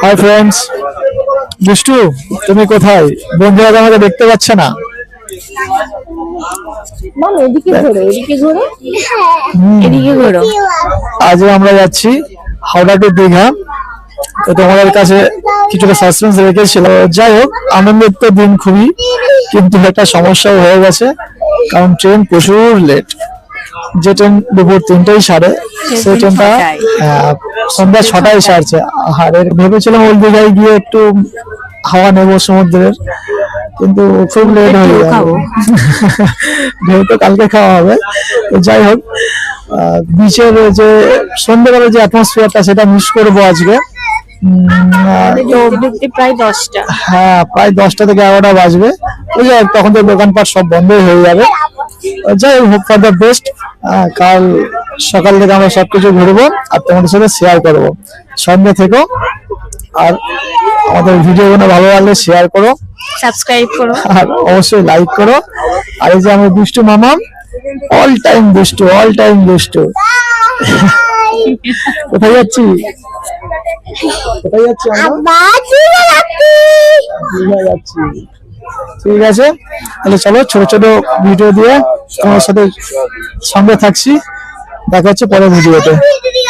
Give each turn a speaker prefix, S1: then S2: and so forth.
S1: Hi friends, দুষ্টু তুমি কোথায়? বন্ধুরা তো আমাকে দেখতে পাচ্ছে না।
S2: মাম এদিকে ঘোরো, এদিকে ঘোরো,
S1: হুম,
S2: এদিকে ঘোরো।
S1: আজকে আমরা যাচ্ছি হাওড়া টু দীঘা। তো তোমাদের কাছে কিছুটা সাসপেন্স রেখেছিল। যাই হোক, আনন্দের তো দিন খুবই, কিন্তু একটা সমস্যাও হয়ে গেছে, কারণ ট্রেন প্রচুর লেট। যে ট্রেন দুপুর 3টায় ছাড়ে, সেই ট্রেনটা সন্ধ্যা 6টায় ছাড়ছে। আর ভেবেছিলাম ওই দীঘায় গিয়ে একটু হাওয়া নেবো সমুদ্রের, কিন্তু খুব লেট হয়ে যাবে। যেহেতু কালকে খাওয়া হবে। তো যাই হোক, বিচের যে সন্ধ্যেবেলা যে অ্যাটমসফিয়ারটা, সেটা মিস করবো আজকে। তো
S2: দেখতে প্রায় 10টা।
S1: হ্যাঁ, প্রায় 10টা থেকে 11টা বাজবে। ওই যে তখন তো দোকানপাট সব বন্ধই হয়ে যাবে। যাই হোক, ফর দ্য বেস্ট। কাল সকাল থেকে আমরা সবকিছু ঘুরবো আর তোমাদের সাথে শেয়ার করবো। সঙ্গে থেকো, আর আমাদের ভিডিওগুলো ভালো লাগলে শেয়ার করো,
S2: সাবস্ক্রাইব করো,
S1: আর অবশ্যই লাইক করো। আর এই যে আমার দুষ্টু মামা, অল টাইম দুষ্টু, অল টাইম দুষ্টু। কোথায় যাচ্ছি? কোথায় যাচ্ছি আমরা? দীঘা যাচ্ছি। ঠিক আছে, তাহলে চলো ছোট ছোট ভিডিও দিয়ে তোমার সাথে সঙ্গে থাকছি। দেখা হচ্ছে পরের ভিডিওতে।